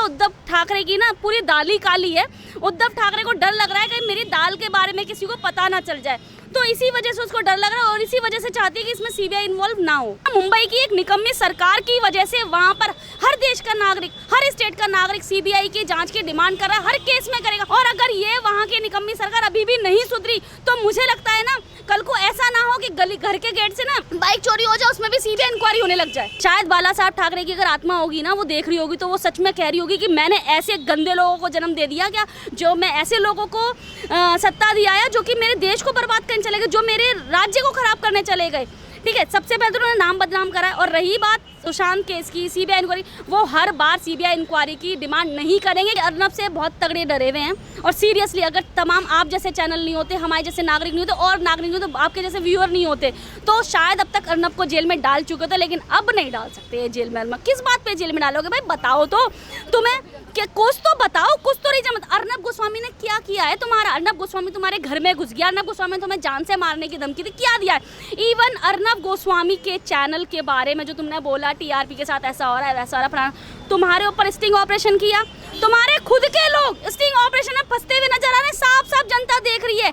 उद्धव ठाकरे की ना पूरी दाल ही काली है। उद्धव ठाकरे को डर लग रहा है कि मेरी दाल के बारे में किसी को पता ना चल जाए, तो इसी वजह से उसको डर लग रहा है और इसी वजह से चाहती है कि इसमें सीबीआई इन्वॉल्व ना हो। मुंबई की एक निकम्मी सरकार की वजह से वहां पर हर देश का नागरिक, हर स्टेट का नागरिक सीबीआई की जांच की डिमांड कर रहा है, हर केस में करेगा। और अगर ये वहां की निकम्मी सरकार अभी भी नहीं सुधरी तो मुझे लगता है ना कल को ऐसा ना हो कि गली घर के गेट से ना बाइक चोरी हो जाए, उसमें भी सीबीआई इंक्वायरी होने लग जाए। शायद बाला साहब ठाकरे की अगर आत्मा होगी ना, वो देख रही होगी तो वो सच में कह रही होगी कि मैंने ऐसे गंदे लोगों को जन्म दे दिया क्या, जो मैं ऐसे लोगों को सत्ता दिया है जो कि मेरे देश को बर्बाद करने चले गए, जो मेरे राज्य को खराब करने चले गए। ठीक है, सबसे पहले तो उन्होंने नाम बदनाम करा है। और रही बात सुशांत केस की सीबीआई इंक्वायरी, वो हर बार सीबीआई इंक्वायरी की डिमांड नहीं करेंगे। अर्नब से बहुत तगड़े डरे हुए हैं और सीरियसली अगर तमाम आप जैसे चैनल नहीं होते, हमारे जैसे नागरिक नहीं होते और नागरिक नहीं होते, आपके जैसे व्यूअर नहीं होते, तो शायद अब तक अर्नब को जेल में डाल चुके थे, लेकिन अब नहीं डाल सकते ये जेल में। अर्नब किस बात पे जेल में डालोगे भाई, बताओ तो, तुम्हें क्या कुछ तो बताओ, कुछ तो नहीं जमत। अर्नब गोस्वामी ने क्या किया है तुम्हारा? अर्नब गोस्वामी तुम्हारे घर में घुस गया, अर्नब गोस्वामी ने तुम्हें जान से मारने की धमकी दी, क्या दिया है? इवन अर्नब गोस्वामी के चैनल के बारे में जो तुमने बोला टीआरपी के साथ ऐसा हो रहा है वैसा हो रहा है, तुम्हारे ऊपर स्टिंग ऑपरेशन किया, तुम्हारे खुद के लोग स्टिंग ऑपरेशन में फंसते हुए नजर आ रहे हैं, साफ साफ जनता देख रही है।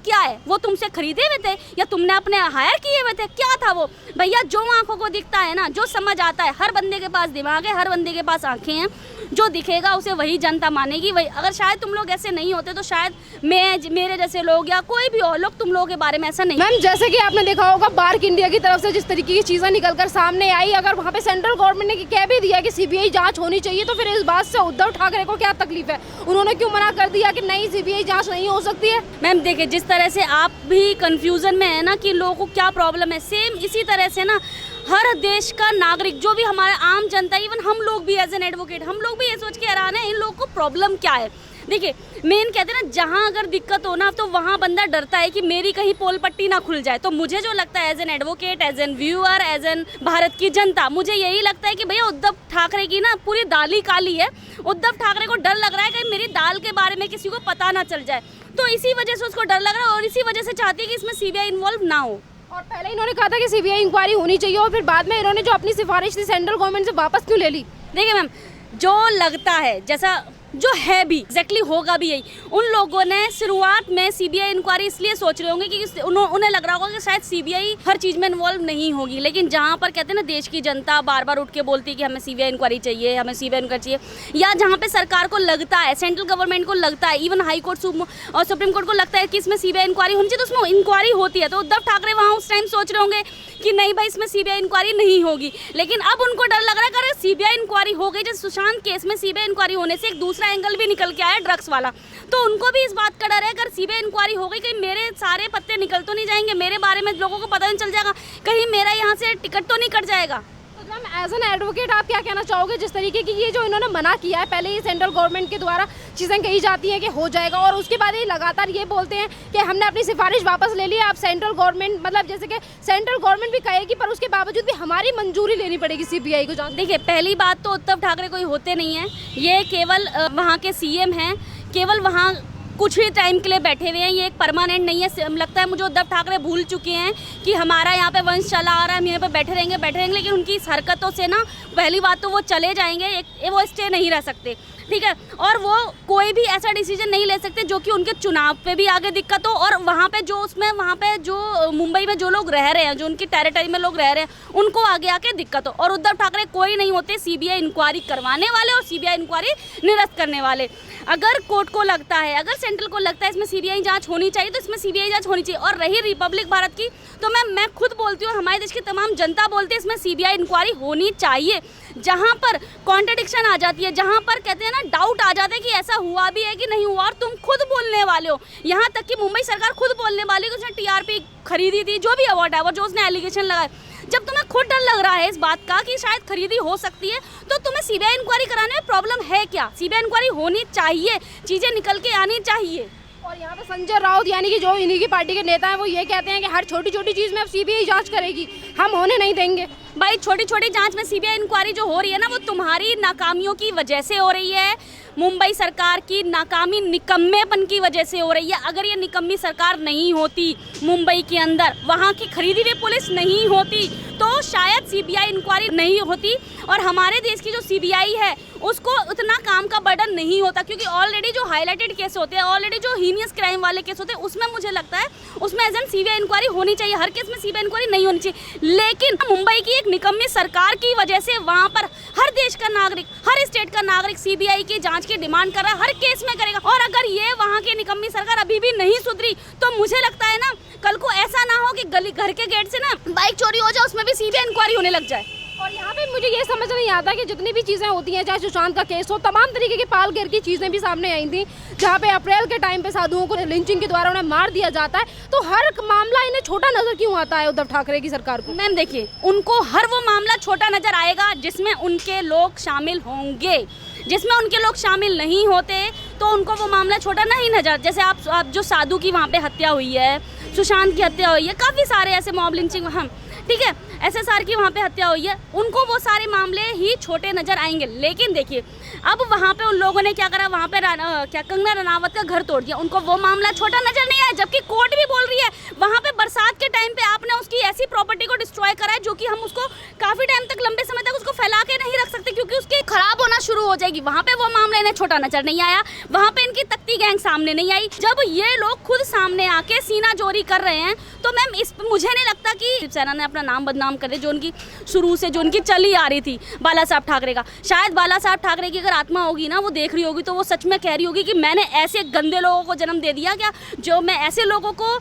क्या है वो तुमसे खरीदे हुए थे या तुमने अपने हायर किए हुए थे? क्या था वो? भैया जो आंखों को दिखता है ना, जो समझ आता है, हर बंदे के पास दिमाग है, हर बंदे के पास आंखें हैं, जो दिखेगा उसे वही जनता मानेगी। वही अगर शायद तुम लोग ऐसे नहीं होते तो शायद मेरे जैसे लोग या कोई भी और लोग तुम लोगों के बारे में ऐसा नहीं। मैम जैसे कि आपने देखा होगा बार्क इंडिया की तरफ से जिस तरीके की चीज़ें निकलकर सामने आई, अगर वहाँ पे सेंट्रल गवर्नमेंट ने कह भी दिया कि सीबीआई जांच होनी चाहिए, तो फिर इस बात से उद्धव ठाकरे को क्या तकलीफ है? उन्होंने क्यों मना कर दिया कि नहीं सीबीआई जांच नहीं हो सकती है? मैम देखिए, जिस तरह से आप भी कंफ्यूजन में है ना कि लोगों को क्या प्रॉब्लम है, सेम इसी तरह से ना हर देश का नागरिक, जो भी हमारा आम जनता, इवन हम लोग भी एज एन एडवोकेट, हम लोग भी ये सोच के हैरान है इन लोगों को प्रॉब्लम क्या है। देखिए मेन कहते हैं ना, जहाँ अगर दिक्कत हो ना तो वहाँ बंदा डरता है कि मेरी कहीं पोल पट्टी ना खुल जाए। तो मुझे जो लगता है as an advocate, as an viewer, as an Bharat की जनता, मुझे यही लगता है कि भैया उद्धव ठाकरे की ना पूरी दाल ही काली है। उद्धव ठाकरे को डर लग रहा है कि मेरी दाल के बारे में किसी को पता ना चल जाए, तो इसी वजह से उसको डर लग रहा है और इसी वजह से चाहती है कि इसमें सीबीआई इन्वॉल्व ना हो। और पहले इन्होंने कहा था कि सीबीआई इंक्वायरी होनी चाहिए और फिर बाद में इन्होंने जो अपनी सिफारिश थी सेंट्रल गवर्नमेंट से वापस क्यों ले ली? देखिए मैम, जो लगता है जैसा जो है भी एग्जैक्टली होगा भी यही। उन लोगों ने शुरुआत में सीबीआई इंक्वायरी इसलिए सोच रहे होंगे कि उन्हें लग रहा होगा कि शायद सीबीआई हर चीज़ में इन्वॉल्व नहीं होगी, लेकिन जहाँ पर कहते हैं ना देश की जनता बार बार उठ के बोलती है कि हमें सीबीआई इंक्वायरी चाहिए, हमें सीबीआई इंक्वायरी चाहिए, या जहाँ पे सरकार को लगता है, सेंट्रल गवर्नमेंट को लगता है, इवन हाई कोर्ट और सुप्रीम कोर्ट को लगता है कि इसमें सीबीआई इंक्वायरी होनी चाहिए, तो उसमें इंक्वायरी होती है। तो उद्धव ठाकरे वहाँ उस टाइम सोच रहे होंगे कि नहीं भाई इसमें सीबीआई इंक्वायरी नहीं होगी, लेकिन अब उनको डर लग रहा है कि अगर सीबीआई इंक्वायरी हो गई, जैसे सुशांत केस में सीबीआई इंक्वायरी होने से एक दूसरा एंगल भी निकल के आया ड्रग्स वाला, तो उनको भी इस बात का डर है अगर सीबीआई इंक्वायरी हो गई कहीं मेरे सारे पत्ते निकल तो नहीं जाएंगे, मेरे बारे में लोगों को पता नहीं चल जाएगा, कहीं मेरा यहाँ से टिकट तो नहीं कट जाएगा। मैम एज एन एडवोकेट आप क्या कहना चाहोगे जिस तरीके की ये जो इन्होंने मना किया है, पहले ही सेंट्रल गवर्नमेंट के द्वारा चीज़ें कही जाती हैं कि हो जाएगा और उसके बाद ये लगातार ये बोलते हैं कि हमने अपनी सिफारिश वापस ले ली है, आप सेंट्रल गवर्नमेंट मतलब जैसे कि सेंट्रल गवर्नमेंट भी कहेगी पर उसके बावजूद भी हमारी मंजूरी लेनी पड़ेगी सीबीआई को जांच। देखिए पहली बात तो उद्धव ठाकरे कोई होते नहीं है, ये केवल वहाँ के सीएम हैं, केवल वहाँ कुछ ही टाइम के लिए बैठे हुए हैं, ये एक परमानेंट नहीं है। लगता है मुझे उद्धव ठाकरे भूल चुके हैं कि हमारा यहाँ पे वंश चला आ रहा है, हम यहाँ पे बैठे रहेंगे, लेकिन उनकी इस हरकतों से ना पहली बात तो वो चले जाएंगे, वो स्टे नहीं रह सकते, ठीक है, और वो कोई भी ऐसा डिसीजन नहीं ले सकते जो कि उनके चुनाव पे भी आगे दिक्कत हो, और वहाँ पे जो मुंबई में जो लोग रह रहे हैं, जो उनकी टेरिटरी में लोग रह रहे हैं, उनको आगे आके दिक्कत हो। और उद्धव ठाकरे कोई नहीं होते सीबीआई इंक्वायरी करवाने वाले और सीबीआई इंक्वायरी निरस्त करने वाले। अगर कोर्ट को लगता है, अगर सेंट्रल को लगता है इसमें सीबीआई जांच होनी चाहिए तो इसमें सीबीआई जांच होनी चाहिए। और रही रिपब्लिक भारत की, तो मैं खुद बोलती हूँ, हमारे देश की तमाम जनता बोलती है इसमें सीबीआई इंक्वायरी होनी चाहिए। जहाँ पर कॉन्ट्रडिक्शन आ जाती है, जहाँ पर कहते हैं ना डाउट आ जाता है कि ऐसा हुआ भी है कि नहीं हुआ, और तुम खुद बोलने वाले हो, यहाँ तक कि मुंबई सरकार खुद बोलने वाली है कि उसने टीआरपी खरीदी थी, जो भी अवार्ड है वो जो उसने एलिगेशन लगाए, जब तुम्हें खुद डर लग रहा है इस बात का कि शायद खरीदी हो सकती है, तो तुम्हें सीबीआई इंक्वायरी कराने में प्रॉब्लम है क्या? सीबीआई इंक्वायरी होनी चाहिए, चीज़ें निकल के आनी चाहिए। और यहाँ पे संजय राउत यानी कि जो इन्हीं की पार्टी के नेता हैं वो ये कहते हैं कि हर छोटी छोटी चीज़ में अब सीबीआई जांच करेगी, हम होने नहीं देंगे। भाई छोटी छोटी जांच में सीबीआई इंक्वायरी जो हो रही है ना, वो तुम्हारी नाकामियों की वजह से हो रही है, मुंबई सरकार की नाकामी निकम्मेपन की वजह से हो रही है। अगर ये निकम्मी सरकार नहीं होती, मुंबई के अंदर वहाँ की खरीदी हुई पुलिस नहीं होती, तो शायद सीबीआई इंक्वायरी नहीं होती और हमारे देश की जो सीबीआई है उसको उतना नाम का बर्डन नहीं होता, क्योंकि ऑलरेडी जो हाईलाइटेड केस होते हैं, ऑलरेडी जो हीनियस क्राइम वाले केस होते हैं, उसमें मुझे लगता है उसमें एज एन सीबीआई इंक्वायरी होनी चाहिए। हर केस में सीबीआई इंक्वायरी नहीं होनी चाहिए, लेकिन मुंबई की एक निकम्मी सरकार की वजह से वहाँ पर हर देश का नागरिक, हर स्टेट का नागरिक सीबीआई की जांच की डिमांड कर रहा है, हर केस में करेगा। और अगर ये वहाँ की निकम्मी सरकार अभी भी नहीं सुधरी तो मुझे लगता है ना, कल को ऐसा ना हो कि गली घर के गेट से ना बाइक चोरी हो जाए, उसमें भी सीबीआई इंक्वायरी होने लग जाए। और यहाँ पे मुझे ये समझ नहीं आता कि जितनी भी चीज़ें होती हैं, चाहे सुशांत का केस हो, तमाम तरीके की पाल घेर की चीज़ें भी सामने आई थी, जहाँ पे अप्रैल के टाइम पे साधुओं को लिंचिंग के द्वारा उन्हें मार दिया जाता है, तो हर मामला इन्हें छोटा नजर क्यों आता है उद्धव ठाकरे की सरकार को? मैम देखिए, उनको हर वो मामला छोटा नजर आएगा जिसमें उनके लोग शामिल होंगे। जिसमें उनके लोग शामिल नहीं होते तो उनको वो मामला छोटा नहीं नजर। जैसे आप जो साधु की वहाँ पे हत्या हुई है, सुशांत की हत्या हुई है, काफ़ी सारे ऐसे मॉब लिंचिंग, हम ठीक है, एसएसआर की वहाँ पे हत्या हुई है, उनको वो सारे मामले ही छोटे नजर आएंगे। लेकिन देखिए, अब वहाँ पे उन लोगों ने क्या करा, वहाँ पे क्या कंगना रनावत का घर तोड़ दिया, उनको वो मामला छोटा नजर नहीं आया। जबकि कोर्ट भी बोल रही है वहाँ पे बरसात के टाइम पे आपने उसकी ऐसी प्रॉपर्टी को डिस्ट्रॉय करा है जो कि हम उसको काफी टाइम तक, लंबे समय तक उसको फैला के नहीं रख सकते, क्योंकि उसकी खराब होना शुरू हो जाएगी। वहाँ पे वो मामला इन्हें छोटा नजर नहीं आया, वहाँ पे इनकी तख्ती गैंग सामने नहीं आई। जब ये लोग खुद सामने आके सीना चोरी कर रहे हैं तो मैम इस मुझे नहीं लगता कि शिवसेना ने अपना नाम बदनाम कर दिया, जो उनकी शुरू से जो उनकी चली आ रही थी बाला साहब ठाकरे का। शायद बाला साहब ठाकरे की अगर आत्मा होगी ना, वो देख रही होगी तो वो सच में कह रही होगी कि मैंने ऐसे गंदे लोगों को जन्म दे दिया क्या, जो मैं ऐसे लोगों को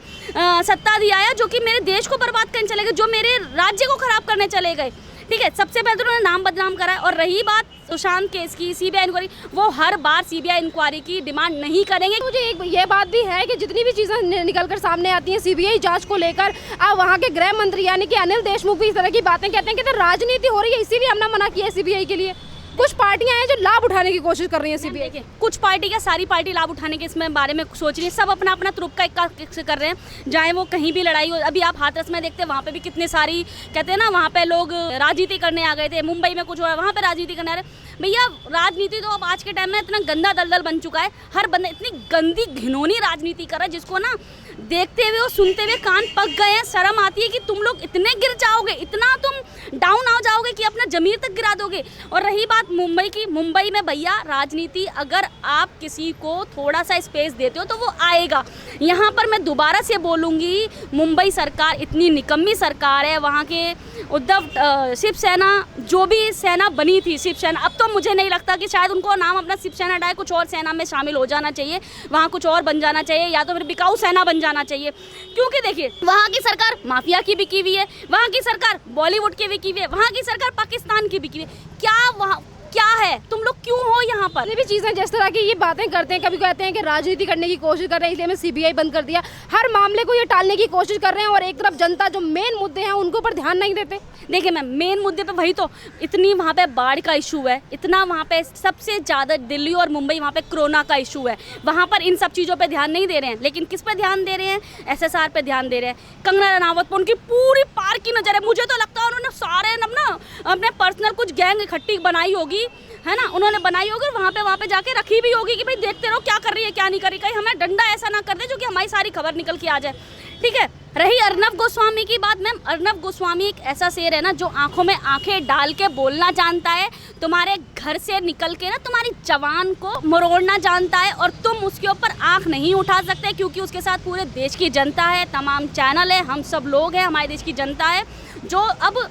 सत्ता दिया है जो कि मेरे देश को बर्बाद करने चले गए, जो मेरे राज्य को खराब करने चले गए। ठीक है, सबसे पहले तो उन्होंने नाम बदनाम करा है। और रही बात सुशांत केस की, सीबीआई इंक्वायरी, वो हर बार सीबीआई इंक्वायरी की डिमांड नहीं करेंगे। मुझे एक ये बात भी है कि जितनी भी चीज़ें निकल कर सामने आती हैं सीबीआई जांच को लेकर, अब वहाँ के गृह मंत्री यानी कि अनिल देशमुख भी इस तरह की बातें कहते हैं कि तो राजनीति हो रही है, इसीलिए हमने मना किया है सीबीआई के लिए। कुछ पार्टियां हैं जो लाभ उठाने की कोशिश कर रही हैं सीबीआई के। कुछ पार्टी क्या, सारी पार्टी लाभ उठाने के इसमें बारे में सोच रही है, सब अपना अपना तुरुप का इक्का कर रहे हैं, चाहे वो कहीं भी लड़ाई हो। अभी आप हाथरस में देखते हैं, वहाँ पे भी कितने सारी कहते हैं ना, वहाँ पे लोग राजनीति करने आ गए थे। मुंबई में कुछ हुआ, वहाँ पे राजनीति करने आ रहे। भैया राजनीति तो अब आज के टाइम में इतना गंदा दलदल बन चुका है, हर बंदा इतनी गंदी घिनौनी राजनीति कर रहा है जिसको ना देखते हुए और सुनते हुए कान पक गए हैं। शर्म आती है कि तुम लोग इतने गिर जाओगे, इतना तुम डाउन हो जाओगे कि अपना जमीर तक गिरा दोगे। और रही बात मुंबई की, मुंबई में भैया राजनीति अगर आप किसी को थोड़ा सा स्पेस देते हो तो वो आएगा। यहाँ पर मैं दोबारा से बोलूँगी, मुंबई सरकार इतनी निकम्मी सरकार है। वहाँ के उद्धव शिवसेना, जो भी सेना बनी थी शिवसेना, अब तो मुझे नहीं लगता कि शायद उनको नाम अपना शिवसेना हटाए, कुछ और सेना में शामिल हो जाना चाहिए, वहाँ कुछ और बन जाना चाहिए, या तो फिर बिकाऊ सेना बन जाना चाहिए। क्योंकि देखिए, वहाँ की सरकार माफिया की बिकी हुई है, वहाँ की सरकार बॉलीवुड की बिकी हुई है, वहाँ की सरकार पाकिस्तान की बिकी हुई है। क्या वहाँ क्या है, तुम लोग क्यों हो यहाँ पर? ये भी चीज़ें जिस तरह की ये बातें करते हैं, कभी कहते हैं कि राजनीति करने की कोशिश कर रहे हैं इसलिए हमें सीबीआई बंद कर दिया, हर मामले को ये टालने की कोशिश कर रहे हैं, और एक तरफ जनता जो मेन मुद्दे हैं उनको पर ध्यान नहीं देते। देखिए मैम, मेन मुद्दे पे वही तो, इतनी वहाँ पे बाढ़ का इशू है, इतना वहाँ पे सबसे ज़्यादा दिल्ली और मुंबई वहाँ पे कोरोना का इशू है, वहाँ पर इन सब चीज़ों पे ध्यान नहीं दे रहे हैं। लेकिन किस पे ध्यान दे रहे हैं? एसएसआर पे ध्यान दे रहे हैं। कंगना रनावत पर उनकी पूरी पार की नज़र है। मुझे तो लगता है उन्होंने सारे ना अपने पर्सनल कुछ गैंग इकट्ठी बनाई होगी, है ना, उन्होंने बनाई होगी, वहाँ पे जाके रखी भी होगी कि भाई देखते रहो क्या कर रही है क्या नहीं कर रही, कहीं हमें डंडा ऐसा ना कर दे जो कि हमारी सारी खबर निकल के आ जाए। ठीक है, रही अर्नब गोस्वामी की बात, मैम अर्नब गोस्वामी एक ऐसा शेर है ना जो आंखों में आंखें डाल के बोलना जानता है, तुम्हारे घर से निकल के ना तुम्हारी जवान को मरोड़ना जानता है, और तुम उसके ऊपर आंख नहीं उठा सकते क्योंकि उसके साथ पूरे देश की जनता है, तमाम चैनल है, हम सब लोग हैं, हमारे देश की जनता है जो अब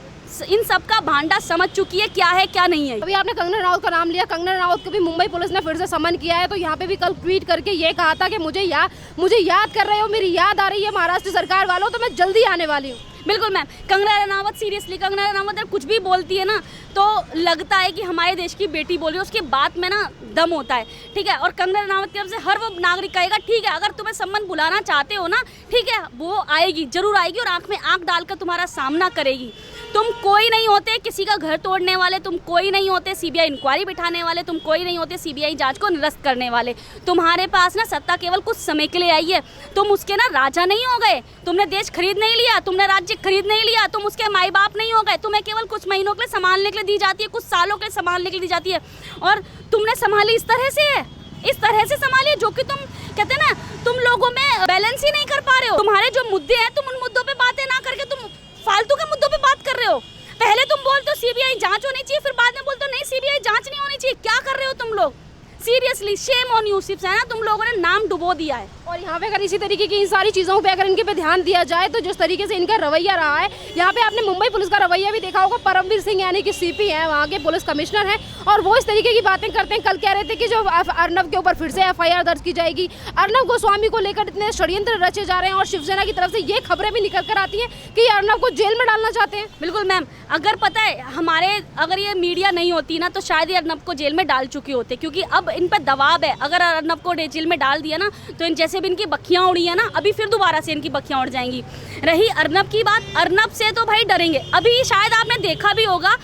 इन सब का भांडा समझ चुकी है क्या है क्या नहीं है। अभी आपने कंगना रनावत का नाम लिया, कंगना रनावत को भी मुंबई पुलिस ने फिर से समन किया है, तो यहाँ पे भी कल ट्वीट करके ये कहा था कि मुझे याद कर रहे हो, मेरी याद आ रही है महाराष्ट्र सरकार वालों, तो मैं जल्दी आने वाली हूँ। बिल्कुल मैम, कंगना रनावत सीरियसली, कंगना रनावत अगर कुछ भी बोलती है ना तो लगता है कि हमारे देश की बेटी बोल रही है, उसकी बात में ना दम होता है। ठीक है, और कंगना रनावत की तरफ से हर वो नागरिक कहेगा ठीक है, अगर तुम्हें सम्मान बुलाना चाहते हो ना, ठीक है, वो आएगी, जरूर आएगी, और आंख में आंख डालकर तुम्हारा सामना करेगी। तुम कोई नहीं होते किसी का घर तोड़ने वाले, तुम कोई नहीं होते सीबीआई इंक्वायरी बिठाने वाले, तुम कोई नहीं होते सीबीआई जांच को निरस्त करने वाले। तुम्हारे पास ना सत्ता केवल कुछ समय के लिए आई है, तुम उसके ना राजा नहीं हो गए, तुमने देश खरीद नहीं लिया, तुमने राज्य खरीद नहीं लिया, तुम उसके माई बाप नहीं हो गए, तुम्हें केवल कुछ महीनों के लिए संभालने के लिए दी जाती है, कुछ सालों के लिए संभालने के लिए दी जाती है, और तुमने संभाली इस तरह से है, इस तरह से संभाली जो कि तुम कहते हैं ना, तुम लोगों में बैलेंस ही नहीं कर पा रहे हो। तुम्हारे जो मुद्दे हैं, तुम उन मुद्दों पे बातें ना करके तुम फालतू के मुद्दों पे बात कर रहे हो। पहले तुम बोलते हो सीबीआई जांच होनी चाहिए, फिर बाद में बोलते हो नहीं सीबीआई जांच नहीं होनी चाहिए। क्या कर रहे हो तुम लोग? Seriously shame on you Shiv Sena, तुम लोगों ने नाम डुबो दिया है। और यहाँ पे अगर इसी तरीके की इन सारी चीज़ों पे अगर इनके पे ध्यान दिया जाए तो जिस तरीके से इनका रवैया रहा है, यहाँ पे आपने मुंबई पुलिस का रवैया भी देखा होगा। परमवीर सिंह यानी कि सीपी हैं, वहाँ के पुलिस कमिश्नर हैं, और वो इस तरीके की बातें करते हैं। कल कह रहे थे कि जो अर्नब के ऊपर फिर से FIR दर्ज की जाएगी, अर्नब गोस्वामी को लेकर इतने षड्यंत्र रचे जा रहे हैं, और शिवसेना की तरफ से ये खबरें भी निकल कर आती हैं कि अर्नब को जेल में डालना चाहते हैं। बिल्कुल मैम, अगर पता है हमारे अगर ये मीडिया नहीं होती ना तो शायद ये अर्नब को जेल में डाल चुके होते, क्योंकि अब इन पर दबाव है। अगर अर्नब को जेल में डाल दिया ना तो इन जैसे भी इनकी बखियां उड़ी है ना, अभी फिर दोबारा से इनकी बखियां उड़ जाएंगी। रही अर्नब की बात, अर्नब से तो भाई डरेंगे। अभी शायद आपने देखा भी होगा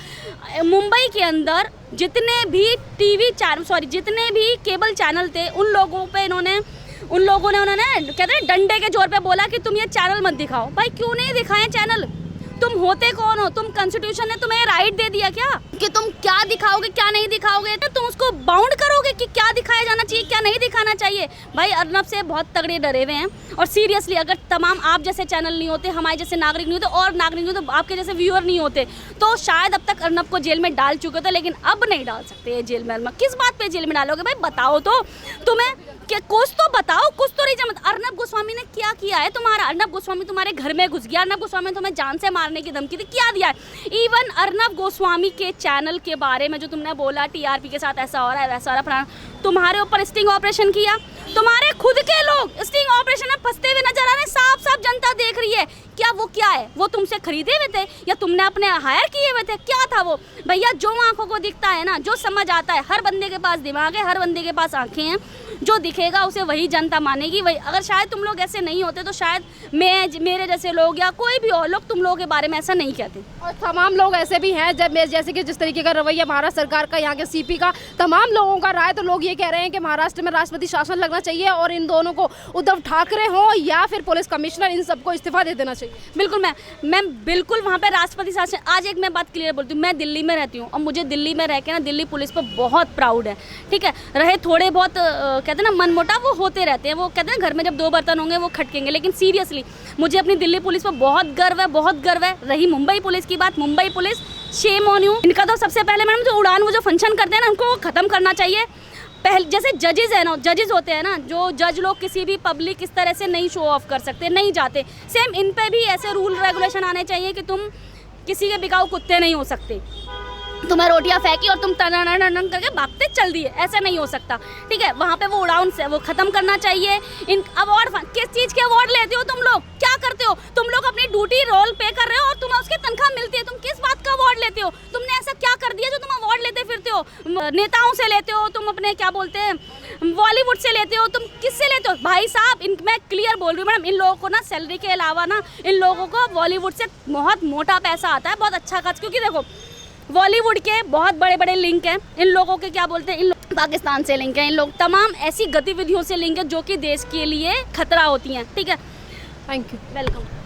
मुंबई के अंदर जितने भी जितने भी केबल चैनल थे उन लोगों ने कहते हैं डंडे के जोर पे बोला कि तुम ये चैनल मत दिखाओ। भाई क्यों नहीं दिखाएं चैनल? तुम होते कौन हो? तुम कॉन्स्टिट्यूशन ने तुम्हें राइट दे दिया क्या कि तुम क्या दिखाओगे क्या नहीं दिखाओगे? तो तुम उसको बाउंड करोगे कि क्या दिखाया जाना चाहिए क्या नहीं दिखाना चाहिए। भाई अर्नब से बहुत तगड़े डरे हुए हैं, और सीरियसली अगर तमाम आप जैसे चैनल नहीं होते, हमारे जैसे नागरिक नहीं होते, और नागरिक नहीं होते, आपके जैसे व्यूअर नहीं होते, तो शायद अब तक अर्नब को जेल में डाल चुके थे, लेकिन अब नहीं डाल सकते ये जेल में। अर्नब किस बात पे जेल में डालोगे? भाई बताओ तो, तुम्हें क्या कुछ तो बताओ, कुछ तो नहीं जमत। अर्नब गोस्वामी ने क्या किया है तुम्हारा? अर्नब गोस्वामी तुम्हारे घर में घुस गया, अर्नब गोस्वामी ने तुम्हें जान से मारने की धमकी दी, क्या दिया है? इवन अर्नब गोस्वामी के चैनल के बारे में जो तुमने बोला TRP के साथ ऐसा हो रहा है वैसा हो रहा है, तुम्हारे ऊपर स्टिंग ऑपरेशन किया, तुम्हारे खुद के लोग स्टिंग ऑपरेशन में फंसते हुए नजर आ रहे हैं, साफ साफ जनता देख रही है। क्या है वो तुमसे खरीदे हुए थे या तुमने अपने हायर किए हुए थे? क्या था वो? भैया जो आंखों को दिखता है ना, जो समझ आता है, हर बंदे के पास दिमाग है, हर बंदे के पास आंखें हैं, जो दिखेगा उसे वही जनता मानेगी। वही अगर शायद तुम लोग ऐसे नहीं होते तो शायद मेरे जैसे लोग या कोई भी और लोग तुम लोगों के बारे में ऐसा नहीं कहते। और तमाम लोग ऐसे भी हैं जैसे कि जिस तरीके का रवैया भारत सरकार का, यहाँ के CP का, तमाम लोगों का राय, तो लोग ये कह रहे हैं कि महाराष्ट्र में राष्ट्रपति शासन लगना चाहिए और इन दोनों को उद्धव ठाकरे हो या फिर पुलिस कमिश्नर, इन सबको इस्तीफा दे देना चाहिए। बिल्कुल मैम बिल्कुल वहाँ पे राष्ट्रपति शासन। आज एक मैं बात क्लियर बोलती हूँ, मैं दिल्ली में रहती हूँ और मुझे दिल्ली में रह के ना दिल्ली पुलिस पर बहुत प्राउड है। ठीक है, रहे थोड़े बहुत कहते हैं ना मनमुटाव वो होते रहते हैं, वो कहते हैं घर में जब 2 बर्तन होंगे वो खटकेंगे, लेकिन सीरियसली मुझे अपनी दिल्ली पुलिस पर बहुत गर्व है, बहुत गर्व है। रही मुंबई पुलिस की बात, Mumbai police Shem on you. इनका तो सबसे पहले मैडम जो उड़ान वो जो फंक्शन करते हैं ना उनको ख़त्म करना चाहिए। पहले जैसे जजेस है ना, जजेस होते हैं ना, जो जज लोग किसी भी पब्लिक इस तरह से नहीं शो ऑफ कर सकते, नहीं जाते, सेम इन पे भी ऐसे रूल रेगुलेशन आने चाहिए कि तुम किसी के बिकाऊ कुत्ते नहीं हो सकते। तुम्हें रोटियां फेंकी और तुम टन करके भागते चल दिए, ऐसा नहीं हो सकता। ठीक है, वहाँ पे वो उड़ान से वो खत्म करना चाहिए। इन अवार्ड किस चीज़ के अवार्ड लेते हो तुम लोग? क्या करते हो तुम लोग? अपनी ड्यूटी रोल पे कर रहे हो और तुम्हें उसकी तनख्वाह मिलती है, तुम किस बात का अवार्ड लेते हो? तुमने ऐसा क्या कर दिया जो तुम अवार्ड लेते फिरते हो? नेताओं से लेते हो तुम, अपने क्या बोलते हैं बॉलीवुड से लेते हो, तुम किससे लेते हो? भाई साहब मैं क्लियर बोल रही हूँ मैडम, इन लोगों को ना सैलरी के अलावा ना इन लोगों को बॉलीवुड से बहुत मोटा पैसा आता है, बहुत अच्छा खास, क्योंकि देखो बॉलीवुड के बहुत बड़े बड़े लिंक हैं इन लोगों के, क्या बोलते हैं, इन लोग पाकिस्तान से लिंक हैं, इन लोग तमाम ऐसी गतिविधियों से लिंक है जो कि देश के लिए खतरा होती हैं। ठीक है, थैंक यू, वेलकम।